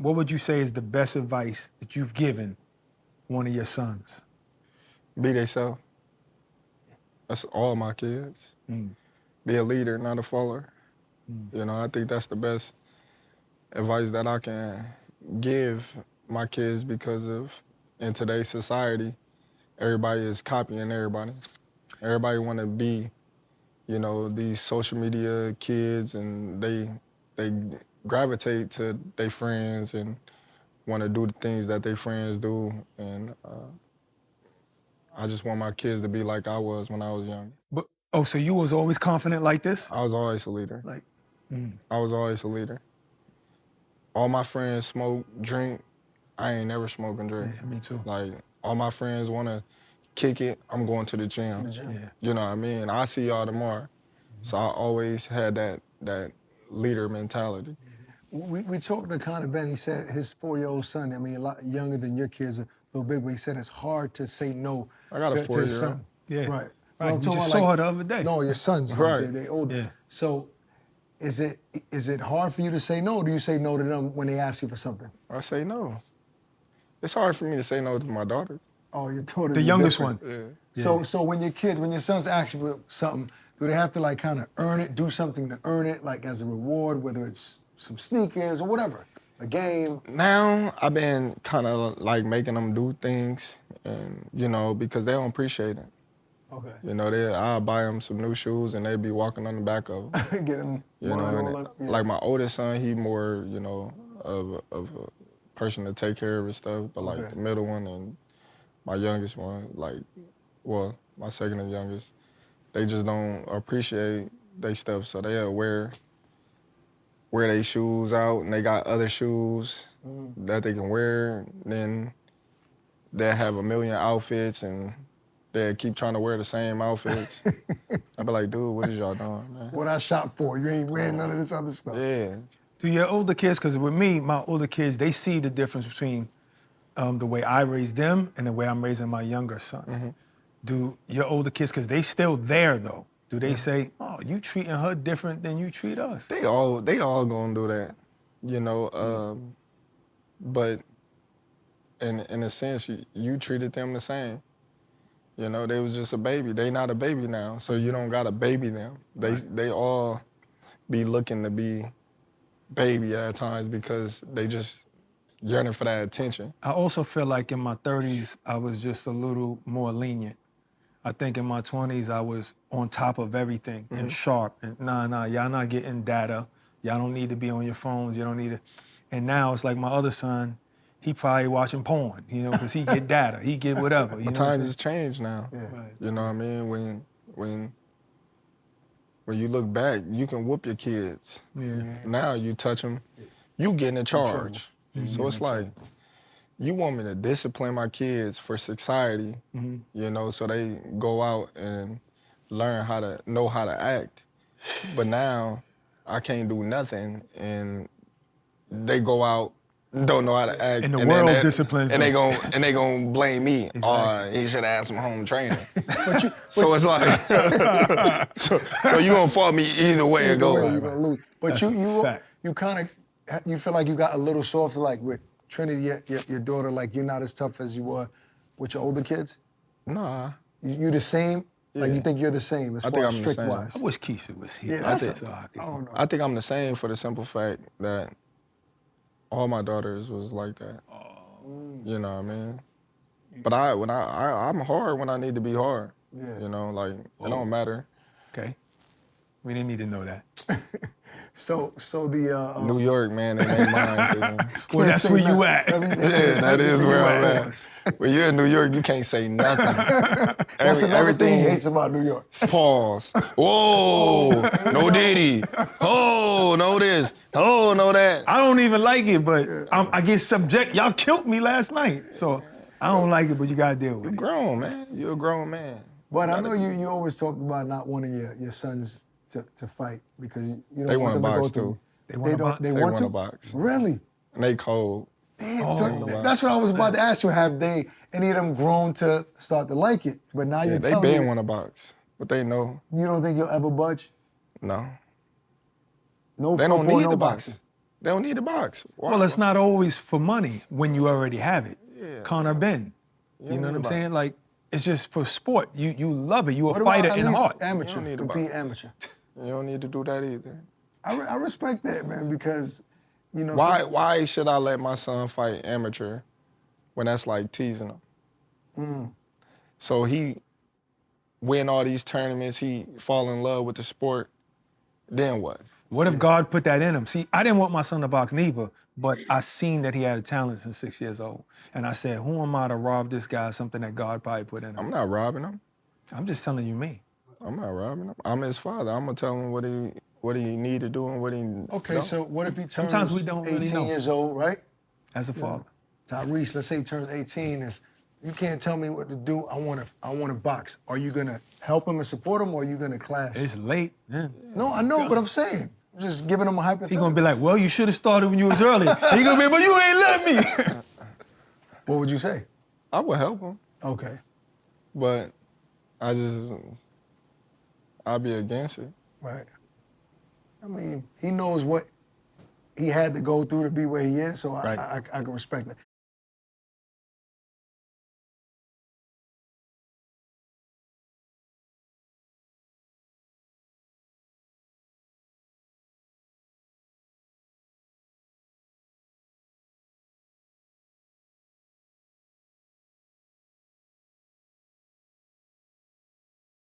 what would you say is the best advice that you've given one of your sons? Be theyself. That's all my kids. Be a leader, not a follower. You know, I think that's the best advice that I can give my kids because of in today's society, everybody is copying everybody. Everybody want to be, you know, these social media kids, and they gravitate to their friends and want to do the things that their friends do. And I just want my kids to be like I was when I was young. But so you was always confident like this? I was always a leader. Like, I was always a leader. All my friends smoke, drink. I ain't never smoke and drink. Yeah, me too. Like, all my friends want to kick it, I'm going to the gym. Yeah. You know what I mean? I'll see y'all tomorrow. So I always had that leader mentality. We talked to Conor Ben. He said his 4-year-old son, I mean, a lot younger than your kids, a little big, but he said it's hard to say no I got a to his 4-year-old. son. Yeah. Right. Right. I'm You talking just about, saw like, her the other day. No, your sons, Right. like, they older. Yeah. So is it hard for you to say no, or do you say no to them when they ask you for something? I say no. It's hard for me to say no to my daughter. Oh, your daughter. The youngest one. Yeah. So when your sons ask you for something, do they have to like kind of earn it, do something to earn it, like as a reward, whether it's some sneakers or whatever, a game? Now I've been kind of like making them do things, and you know, because they don't appreciate it. Okay. You know, I'll buy them some new shoes and they be walking on the back of them. Get them You know, mud and all up. Yeah. like my oldest son, he more, you know, of a person to take care of his stuff. But like Okay. the middle one and my youngest one, like, well, my second and youngest, they just don't appreciate their stuff. So they'll wear their shoes out, and they got other shoes that they can wear. Then they'll have a million outfits, and they'll keep trying to wear the same outfits. I be like, dude, what is y'all doing, man? What I shop for? You ain't wearing none of this other stuff. Yeah. Do your older kids, because with me, my older kids, they see the difference between the way I raised them and the way I'm raising my younger son. Do your older kids, because they still there though, do they say, oh, you treating her different than you treat us? They all gonna do that, you know. But in a sense, you treated them the same. You know, they was just a baby. They not a baby now, so you don't gotta baby them. They all be looking to be baby at times because they just yearning for that attention. I also feel like in my 30s, I was just a little more lenient. I think in my 20s, I was on top of everything and sharp. And nah, y'all not getting data. Y'all don't need to be on your phones. You don't need to. And now it's like my other son, he probably watching porn, you know, because he get data, he get whatever. You know Times has changed now. Yeah. Right. You know what I mean? When you look back, you can whoop your kids. Yeah. Now you touch them, you getting in charge. So it's like, you want me to discipline my kids for society, you know, so they go out and learn how to act. But now I can't do nothing, and they go out, don't know how to act. And the then world disciplines and them. they gonna blame me. He should have had some home training. So it's like, so you gonna fault me either way it Either way, goes. you gonna lose. But That's a fact. you kind of, you feel like you got a little softer, like with Trinity, your daughter, like you're not as tough as you were with your older kids? Nah. You the same? Like Yeah. you think you're the same as I far think as I'm the strict same. wise? I wish Keisha was here. Yeah, that's That's it. all I could- I don't know. I think I'm the same for the simple fact that all my daughters was like that. You know what I mean? But I'm hard when I need to be hard. Yeah. You know, like it don't matter. Okay. We didn't need to know that. So the New York, man, it ain't mine. Well, can't that's say where you nothing. at. Yeah, that is where I'm at. When you're in New York, you can't say nothing. That's another thing he everything hates about New York. pause. Whoa, no Diddy. Oh, no this. Oh, no that. I don't even like it, but I get subject. Y'all killed me last night, so I don't like it, but you gotta deal with You're it. grown, man. You're a grown man. But I know you always talk about not wanting your sons to fight because you don't They want them want a to go box, through. too. They want a box? They They want want to? a box. Really? And they cold. Damn. Oh. So that's what I was about to ask you. Have any of them grown to start to like it? But now Yeah, you're they telling been me want a box, but they know. you don't think you'll ever budge? No. No They don't football, need no the box. boxing. They don't need to box. Why? Well, it's not always for money when you already have it. Yeah. Connor Ben. You You know don't what I'm need to saying? box. Like, it's just for sport. You love it. You a What fighter about at in least heart. amateur? You don't need to Compete box. amateur. You don't need to do that either. I respect that, man, because, you know. Why should I let my son fight amateur when that's like teasing him? So he win all these tournaments, he fall in love with the sport, then what? What if God put that in him? See, I didn't want my son to box neither, but I seen that he had a talent since 6 years old. And I said, who am I to rob this guy of something that God probably put in him? I'm not robbing him. I'm just telling you me. I'm not robbing him. I'm his father. I'm gonna tell him what he need to do and what he Okay, don't. so what if he turns Sometimes we don't 18 really know. years old, right? As a father. Tyrese, let's say he turns 18, you can't tell me what to do. I want to box. Are you gonna help him and support him, or are you gonna clash? It's late. Man. No, I know, but I'm saying, I'm just giving him a hypothetical. He gonna be like, well, you should have started when you was early. And he gonna be, but you ain't let me. What would you say? I would help him, Okay, but I'll be against it. right. I mean, he knows what he had to go through to be where he is, so Right. I can respect that.